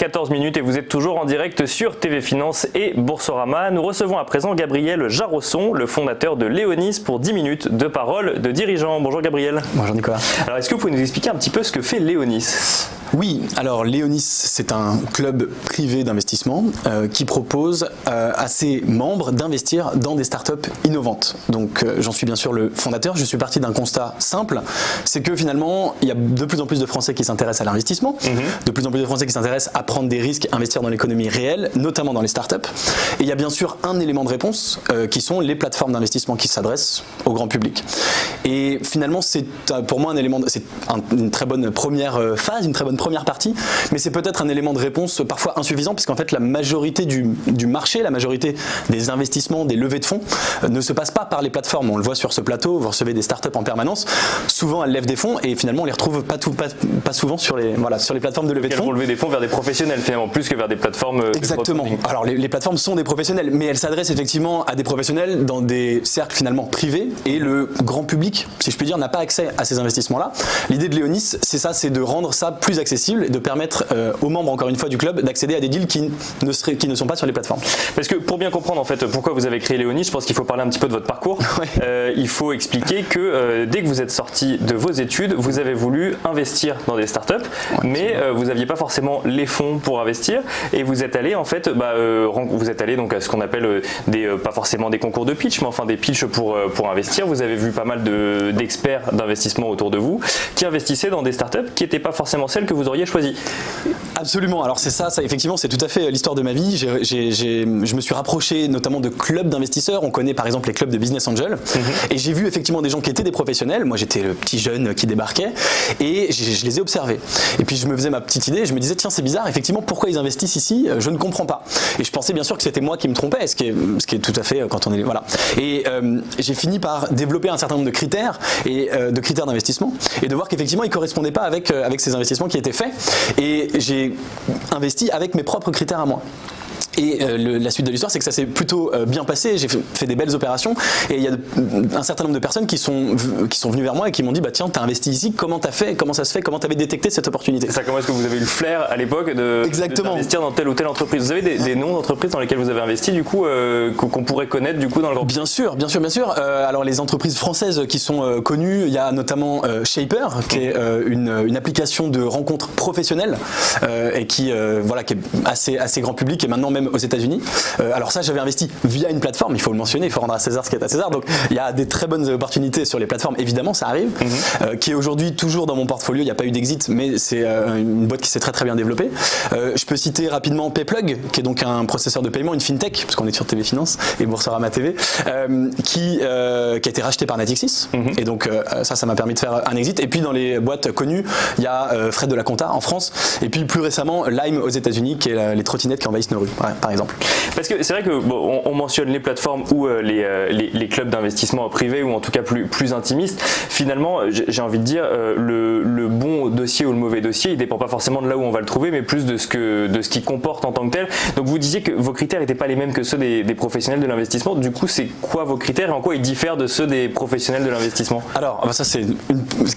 14 minutes et vous êtes toujours en direct sur TV Finance et Boursorama. Nous recevons à présent Gabriel Jarosson, le fondateur de Léonis, pour 10 minutes de parole de dirigeant. Bonjour Gabriel. Bonjour Nicolas. Alors est-ce que vous pouvez nous expliquer un petit peu ce que fait Léonis ? Oui, alors Léonis, c'est un club privé d'investissement qui propose à ses membres d'investir dans des startups innovantes. Donc j'en suis bien sûr le fondateur, je suis parti d'un constat simple, c'est que finalement il y a de plus en plus de Français qui s'intéressent à l'investissement, de plus en plus de Français qui s'intéressent à prendre des risques, investir dans l'économie réelle, notamment dans les startups. Et il y a bien sûr un élément de réponse qui sont les plateformes d'investissement qui s'adressent au grand public. Et finalement c'est pour moi un élément, c'est une très bonne première phase, une très bonne première partie, mais c'est peut-être un élément de réponse parfois insuffisant puisqu'en fait la majorité du marché, la majorité des investissements, des levées de fonds ne se passe pas par les plateformes. On le voit sur ce plateau, vous recevez des startups en permanence, souvent elles lèvent des fonds et finalement on les retrouve pas souvent sur les plateformes de levée de fonds. Elles vont lever des fonds vers des professionnels finalement, plus que vers des plateformes. Exactement. Alors les plateformes sont des professionnels, mais elles s'adressent effectivement à des professionnels dans des cercles finalement privés et le grand public, si je puis dire, n'a pas accès à ces investissements-là. L'idée de Léonis, c'est ça, c'est de rendre ça plus accessible et de permettre aux membres, encore une fois, du club d'accéder à des deals qui ne sont pas sur les plateformes. Parce que pour bien comprendre en fait pourquoi vous avez créé Léonis, je pense qu'il faut parler un petit peu de votre parcours. Ouais. Il faut expliquer que dès que vous êtes sorti de vos études, vous avez voulu investir dans des startups, mais vous n'aviez pas forcément les fonds pour investir et vous êtes allé en fait, vous êtes allé donc à ce qu'on appelle pas forcément des concours de pitch, mais enfin des pitchs pour investir. Vous avez vu pas mal d'experts d'investissement autour de vous qui investissaient dans des startups qui n'étaient pas forcément celles que vous auriez choisies. Absolument, alors c'est ça effectivement c'est tout à fait l'histoire de ma vie. Je me suis rapproché notamment de clubs d'investisseurs, on connaît par exemple les clubs de Business Angel, et j'ai vu effectivement des gens qui étaient des professionnels, moi j'étais le petit jeune qui débarquait, et je les ai observés. Et puis je me faisais ma petite idée, je me disais tiens c'est bizarre, effectivement pourquoi ils investissent ici, je ne comprends pas. Et je pensais bien sûr que c'était moi qui me trompais, ce qui est tout à fait quand on est... Voilà. Et j'ai fini par développer un certain nombre de critères, et de critères d'investissement, et de voir qu'effectivement ils ne correspondaient pas avec ces investissements qui étaient faits. Et j'ai investi avec mes propres critères à moi. Et la suite de l'histoire, c'est que ça s'est plutôt bien passé, j'ai fait des belles opérations et il y a un certain nombre de personnes qui sont venues vers moi et qui m'ont dit bah tiens, t'as investi ici, comment t'as fait, comment ça se fait, comment t'avais détecté cette opportunité. C'est ça, comment est-ce que vous avez eu le flair à l'époque d'investir dans telle ou telle entreprise? Vous avez des noms d'entreprises dans lesquelles vous avez investi du coup qu'on pourrait connaître du coup dans le groupe? Bien sûr. Alors les entreprises françaises qui sont connues, il y a notamment Shaper qui est une application de rencontres professionnelles et qui est assez grand public et maintenant même aux États-Unis. Alors ça, j'avais investi via une plateforme, il faut le mentionner, il faut rendre à César ce qui est à César. Donc il y a des très bonnes opportunités sur les plateformes, évidemment, ça arrive, qui est aujourd'hui toujours dans mon portfolio. Il n'y a pas eu d'exit, mais c'est une boîte qui s'est très très bien développée. Je peux citer rapidement Payplug, qui est donc un processeur de paiement, une fintech, parce qu'on est sur TV Finance et Boursorama TV, qui a été racheté par Natixis. Et donc ça m'a permis de faire un exit. Et puis dans les boîtes connues, il y a Fred de la Compta en France, et puis plus récemment Lime aux États-Unis, qui est les trottinettes qui envahissent nos rues. Ouais, par exemple. Parce que c'est vrai que on mentionne les plateformes ou les clubs d'investissement privés ou en tout cas plus intimistes. Finalement, j'ai envie de dire le bon dossier ou le mauvais dossier, il dépend pas forcément de là où on va le trouver, mais plus de ce qu'il comporte en tant que tel. Donc vous disiez que vos critères n'étaient pas les mêmes que ceux des professionnels de l'investissement. Du coup, c'est quoi vos critères et en quoi ils diffèrent de ceux des professionnels de l'investissement? Alors, ça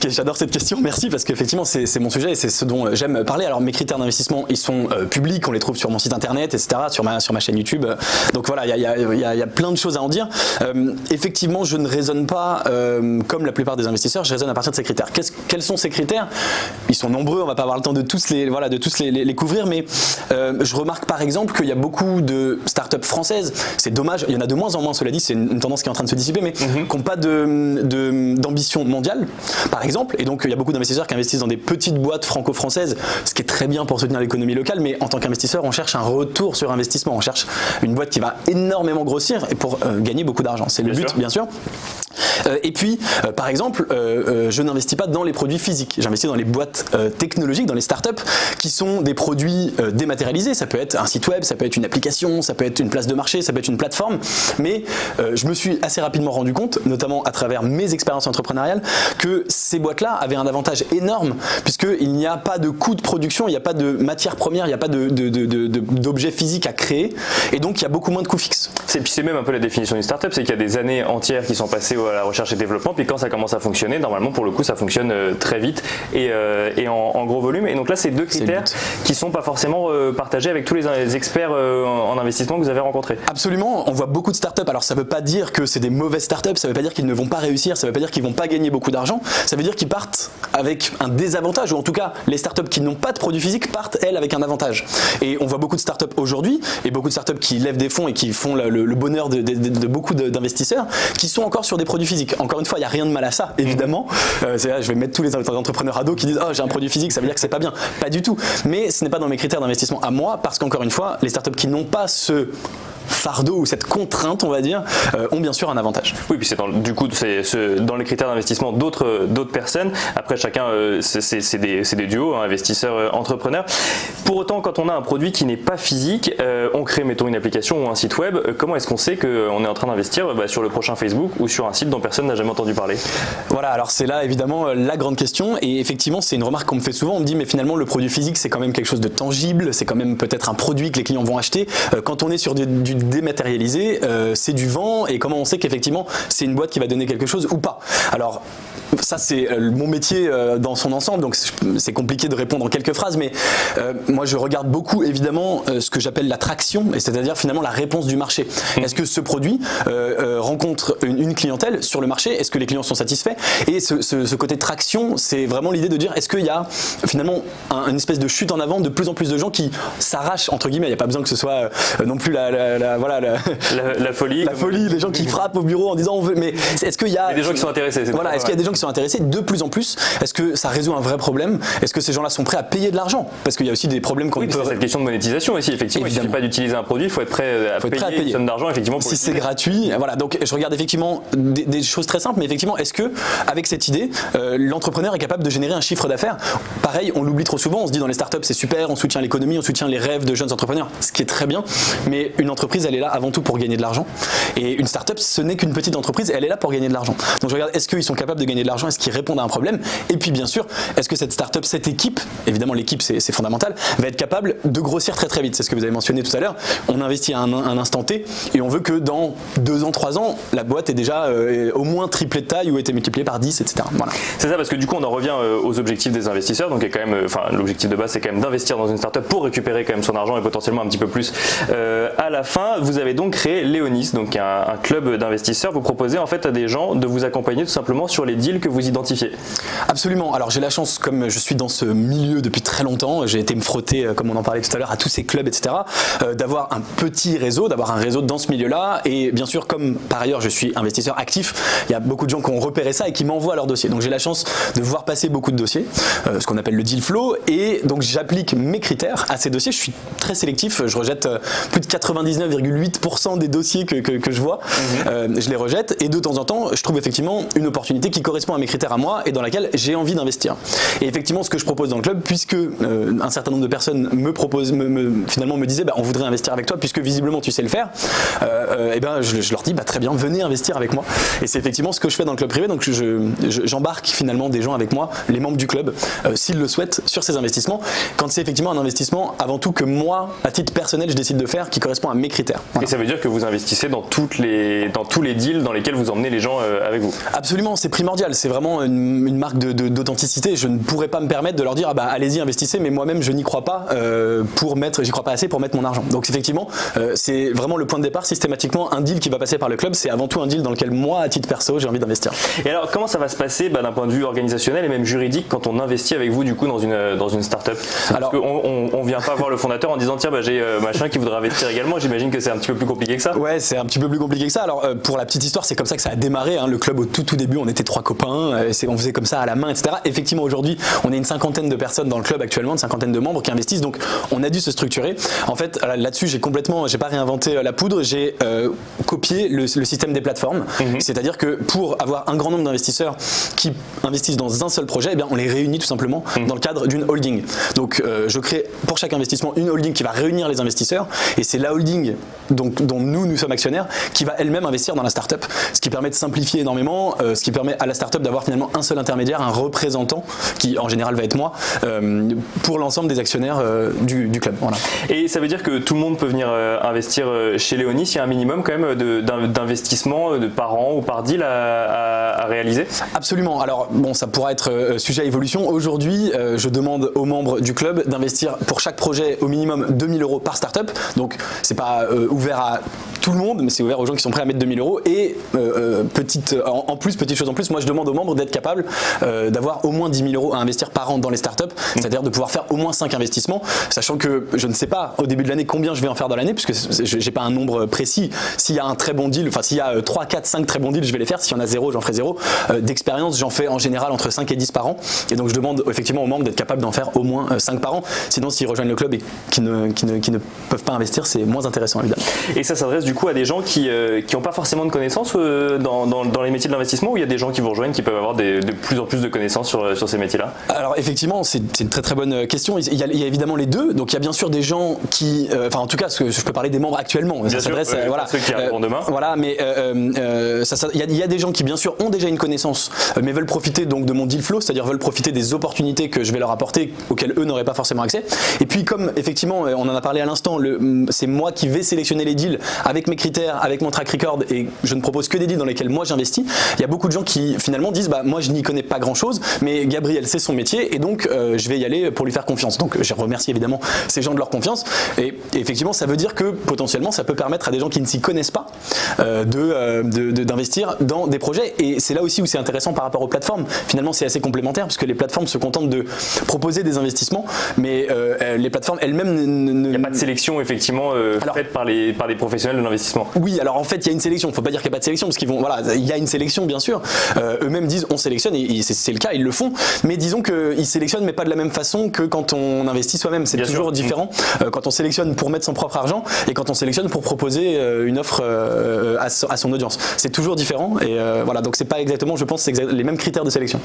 j'adore cette question. Merci parce qu'effectivement c'est mon sujet et c'est ce dont j'aime parler. Alors mes critères d'investissement, ils sont publics, on les trouve sur mon site internet, etc. Sur ma chaîne YouTube. Donc voilà, il y a plein de choses à en dire. Effectivement, je ne raisonne pas comme la plupart des investisseurs, je raisonne à partir de ces critères. Quels sont ces critères? Ils sont nombreux, on va pas avoir le temps de tous les couvrir, mais je remarque par exemple qu'il y a beaucoup de startups françaises, c'est dommage, il y en a de moins en moins, cela dit, c'est une tendance qui est en train de se dissiper, mais qui n'ont pas d'ambition mondiale, par exemple, et donc il y a beaucoup d'investisseurs qui investissent dans des petites boîtes franco-françaises, ce qui est très bien pour soutenir l'économie locale, mais en tant qu'investisseur, on cherche un retour sur investissement, on cherche une boîte qui va énormément grossir et pour gagner beaucoup d'argent. C'est le but, bien sûr. Et puis, par exemple, je n'investis pas dans les produits physiques. J'investis dans les boîtes technologiques, dans les startups, qui sont des produits dématérialisés. Ça peut être un site web, ça peut être une application, ça peut être une place de marché, ça peut être une plateforme. Mais je me suis assez rapidement rendu compte, notamment à travers mes expériences entrepreneuriales, que ces boîtes-là avaient un avantage énorme, puisqu'il n'y a pas de coût de production, il n'y a pas de matière première, il n'y a pas d'objet physique à créer, et donc il y a beaucoup moins de coûts fixes. c'est même un peu la définition d'une startup, c'est qu'il y a des années entières qui sont passées à la recherche et développement, puis quand ça commence à fonctionner, normalement pour le coup ça fonctionne très vite et en gros volume. Et donc là c'est deux critères qui sont pas forcément partagés avec tous les experts en investissement que vous avez rencontrés. Absolument, on voit beaucoup de startups. Alors ça veut pas dire que c'est des mauvaises startups, ça veut pas dire qu'ils ne vont pas réussir, ça veut pas dire qu'ils vont pas gagner beaucoup d'argent, ça veut dire qu'ils partent avec un désavantage, ou en tout cas les startups qui n'ont pas de produit physique partent elles avec un avantage. Et on voit beaucoup de startups aujourd'hui et beaucoup de startups qui lèvent des fonds et qui font le bonheur de beaucoup d'investisseurs qui sont encore sur des produits physiques. Encore une fois, il n'y a rien de mal à ça, évidemment. C'est là, je vais mettre tous les entrepreneurs ados qui disent « Oh, j'ai un produit physique, ça veut dire que c'est pas bien ». Pas du tout. Mais ce n'est pas dans mes critères d'investissement à moi, parce qu'encore une fois, les startups qui n'ont pas ce fardeau ou cette contrainte, on va dire, ont bien sûr un avantage. Oui, puis c'est dans les critères d'investissement d'autres personnes. Après, chacun, c'est des duos, hein, investisseurs, entrepreneurs. Pour autant, quand on a un produit qui n'est pas physique, on crée, mettons, une application ou un site web, comment est-ce qu'on sait qu'on est en train d'investir sur le prochain Facebook ou sur un site dont personne n'a jamais entendu parler? Voilà, alors c'est là évidemment la grande question, et effectivement c'est une remarque qu'on me fait souvent, on me dit mais finalement le produit physique c'est quand même quelque chose de tangible, c'est quand même peut-être un produit que les clients vont acheter. Quand on est sur du dématérialisé, c'est du vent, et comment on sait qu'effectivement c'est une boîte qui va donner quelque chose ou pas? Alors ça c'est mon métier dans son ensemble, donc c'est compliqué de répondre en quelques phrases, mais moi je regarde beaucoup évidemment ce que j'appelle la traction, c'est-à-dire finalement la réponse du marché. Est-ce que ce produit rencontre une clientèle sur le marché? Est-ce que les clients sont satisfaits? Et ce côté traction, c'est vraiment l'idée de dire est-ce qu'il y a finalement une espèce de chute en avant de plus en plus de gens qui s'arrachent entre guillemets, il n'y a pas besoin que ce soit non plus la folie, les gens qui frappent au bureau en disant on veut, mais est-ce qu'il y a des gens qui sont intéressés? Voilà, est-ce qu'il y a des gens qui sont intéressés de plus en plus? Est-ce que ça résout un vrai problème? Est-ce que ces gens-là sont prêts à payer de l'argent? Parce qu'il y a aussi des problèmes qu'on peut... C'est cette question de monétisation aussi, effectivement. Évidemment. Il ne suffit pas d'utiliser un produit, il faut être prêt à payer une somme d'argent, effectivement. Si c'est gratuit, voilà. Donc je regarde effectivement des choses très simples, mais effectivement, est-ce que avec cette idée, l'entrepreneur est capable de générer un chiffre d'affaires? Pareil, on l'oublie trop souvent. On se dit dans les startups, c'est super, on soutient l'économie, on soutient les rêves de jeunes entrepreneurs, ce qui est très bien. Mais une entreprise, elle est là avant tout pour gagner de l'argent. Et une startup, ce n'est qu'une petite entreprise, elle est là pour gagner de l'argent. Donc je regarde, est-ce qu'ils sont capables de gagner de l'argent? Est-ce qu'ils répondent à un problème? Et puis bien sûr, est-ce que cette startup, cette équipe, évidemment l'équipe c'est fondamental, va être capable de grossir très très vite? C'est ce que vous avez mentionné tout à l'heure. On investit à un instant T et on veut que dans 2 ans, 3 ans, la boîte est déjà au moins triplée de taille ou été multipliée par 10, etc. Voilà. C'est ça, parce que du coup on en revient aux objectifs des investisseurs. Donc quand même, l'objectif de base c'est quand même d'investir dans une startup pour récupérer quand même son argent et potentiellement un petit peu plus à la fin. Vous avez donc créé Léonis, donc un club d'investisseurs. Vous proposez en fait à des gens de vous accompagner tout simplement sur les deals que vous identifiez. Absolument. Alors j'ai la chance, comme je suis dans ce milieu depuis très longtemps, j'ai été me frotter, comme on en parlait tout à l'heure, à tous ces clubs, etc., d'avoir un petit réseau, d'avoir un réseau dans ce milieu-là. Et bien sûr, comme par ailleurs je suis investisseur actif, il y a beaucoup de gens qui ont repéré ça et qui m'envoient leurs dossiers. Donc j'ai la chance de voir passer beaucoup de dossiers, ce qu'on appelle le deal flow, et donc j'applique mes critères à ces dossiers. Je suis très sélectif, je rejette plus de 99,8% des dossiers que je vois, je les rejette, et de temps en temps je trouve effectivement une opportunité qui correspond à mes critères à moi et dans laquelle j'ai envie d'investir. Et effectivement, ce que je propose dans le club, puisque un certain nombre de personnes me proposent, finalement me disaient on voudrait investir avec toi puisque visiblement tu sais le faire, et ben je leur dis très bien, venez investir avec moi. Et c'est effectivement ce que je fais dans le club privé. Donc j'embarque finalement des gens avec moi, les membres du club, s'ils le souhaitent, sur ces investissements, quand c'est effectivement un investissement avant tout que moi, à titre personnel, je décide de faire, qui correspond à mes critères. Voilà. Et ça veut dire que vous investissez dans tous les deals dans lesquels vous emmenez les gens avec vous? Absolument, c'est primordial, c'est vraiment une marque d'authenticité. Je ne pourrais pas me permettre de leur dire allez-y, investissez, mais moi-même je n'y crois pas j'y crois pas assez pour mettre mon argent. Donc effectivement, c'est vraiment le point de départ. Systématiquement, un deal qui va passer par le club, c'est avant tout un deal dans lequel moi, à titre perso, j'ai envie d'investir. Et alors, comment ça va se passer d'un point de vue organisationnel et même juridique quand on investit avec vous du coup dans une start-up? Parce qu'on vient pas voir le fondateur en disant tiens j'ai machin qui voudrait investir également. J'imagine que c'est un petit peu plus compliqué que ça. Ouais, c'est un petit peu plus compliqué que ça. Alors pour la petite histoire, c'est comme ça que ça a démarré. Le club au tout début, on était 3 copains, on faisait comme ça à la main, etc. Effectivement, aujourd'hui, on est une 50aine de personnes dans le club actuellement, une 50aine de membres qui investissent. Donc on a dû se structurer. En fait, là-dessus, j'ai pas réinventé la poudre, j'ai copié le système des plateformes. C'est-à-dire que pour avoir un grand nombre d'investisseurs qui investissent dans un seul projet, on les réunit tout simplement dans le cadre d'une holding. Donc je crée pour chaque investissement une holding qui va réunir les investisseurs, et c'est la holding dont nous sommes actionnaires, qui va elle-même investir dans la startup, ce qui permet de simplifier énormément, ce qui permet à la startup d'avoir finalement un seul intermédiaire, un représentant, qui en général va être moi, pour l'ensemble des actionnaires du club. Voilà. Et ça veut dire que tout le monde peut venir investir chez Léonis, il y a un minimum quand même d'investissement par an ou par deal à réaliser? Absolument. Alors bon, ça pourra être sujet à évolution. Aujourd'hui, je demande aux membres du club d'investir pour chaque projet au minimum 2 000 € par startup. Donc c'est pas ouvert à tout le monde, mais c'est ouvert aux gens qui sont prêts à mettre 2 000 €. Et petite chose en plus, moi je demande aux membres d'être capables d'avoir au moins 10 000 € à investir par an dans les startups, c'est-à-dire de pouvoir faire au moins 5 investissements, sachant que je ne sais pas au début de l'année combien je vais en faire dans l'année, puisque j'ai pas un nombre précis. S'il y a un très bon deal, enfin s'il y a 3, 4, 5 très bons deals, je vais les faire. S'il y en a 0, j'en ferai 0. D'expérience, j'en fais en général entre 5 et 10 par an. Et donc je demande effectivement aux membres d'être capables d'en faire au moins 5 par an. Sinon, s'ils rejoignent le club et qui ne peuvent pas investir, c'est moins intéressant évidemment. Et ça s'adresse du coup à des gens qui n'ont pas forcément de connaissances dans les métiers de l'investissement, ou il y a des gens qui vous rejoignent qui peuvent avoir de plus en plus de connaissances sur ces métiers-là? Alors effectivement, c'est une très très bonne question. Il y a évidemment les deux. Donc il y a bien sûr des gens qui, enfin en tout cas, je peux parler des membres actuellement. Bien ça s'adresse, voilà, ceux qui arriveront demain. Voilà, mais il y a des gens qui bien sûr ont déjà une connaissance, mais veulent profiter donc de mon deal flow, c'est-à-dire veulent profiter des opportunités que je vais leur apporter, auxquelles eux n'auraient pas forcément accès. Et puis comme effectivement, on en a parlé à l'instant, c'est moi qui vais sélectionner les deals avec mes critères, avec mon track record, et je ne propose que des deals dans lesquels moi j'investis. Il y a beaucoup de gens qui finalement disent bah moi je n'y connais pas grand-chose, mais Gabriel c'est son métier et donc je vais y aller pour lui faire confiance. Donc je remercie évidemment ces gens de leur confiance. Et effectivement, ça veut dire que potentiellement ça peut permettre à des gens qui ne s'y connaissent pas d'investir dans des projets. Et c'est là aussi où c'est intéressant par rapport aux plateformes. Finalement, c'est assez complémentaire parce que les plateformes se contentent de proposer des investissements, mais les plateformes elles-mêmes il n'y a pas de sélection effectivement faite par des professionnels de l'investissement. Oui, alors en fait il y a une sélection. Il ne faut pas dire qu'il n'y a pas de sélection parce qu'ils vont, voilà, il y a une sélection bien sûr. Eux-mêmes disent on sélectionne et c'est le cas, ils le font. Mais disons qu'ils sélectionnent mais pas de la même façon que quand on investit soi-même. C'est toujours différent. Quand on sélectionne pour mettre son propre argent et quand on sélectionne pour proposer une offre à son audience. C'est toujours différent et voilà, donc c'est pas exactement, je pense, les mêmes critères de sélection.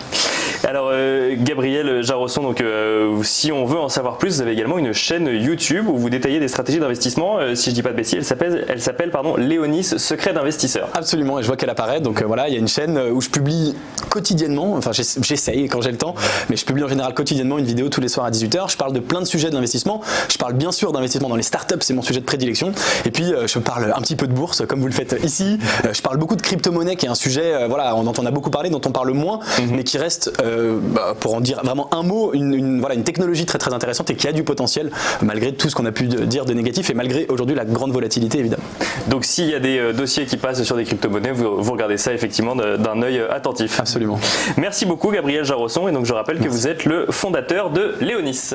Alors Gabriel Jarosson, donc si on veut en savoir plus, vous avez également une chaîne YouTube où vous détaillez des stratégies d'investissement. Si je dis pas de bêtises, elle s'appelle Léonis Secret d'investisseur. Absolument, et je vois qu'elle apparaît. Donc voilà, il y a une chaîne où je publie quotidiennement, enfin j'essaye quand j'ai le temps, mais je publie en général quotidiennement une vidéo tous les soirs à 18h. Je parle de plein de sujets d'investissement. Je parle bien sûr d'investissement dans les startups, c'est mon sujet de prédilection. Et puis je parle un petit peu de bourse, comme vous le faites ici. Je parle beaucoup de crypto-monnaie, qui est un sujet dont on a beaucoup parlé, dont on parle moins, mais qui reste, pour en dire vraiment un mot, une technologie très très intéressante et qui a du potentiel, malgré tout ce qu'on a pu dire de négatif et malgré aujourd'hui la grande volatilité évidemment. Donc s'il y a des dossiers qui passent sur des crypto-monnaies, vous regardez ça effectivement d'un œil attentif. Absolument. Merci beaucoup Gabriel Jarosson, et donc je rappelle que vous êtes le fondateur de Léonis.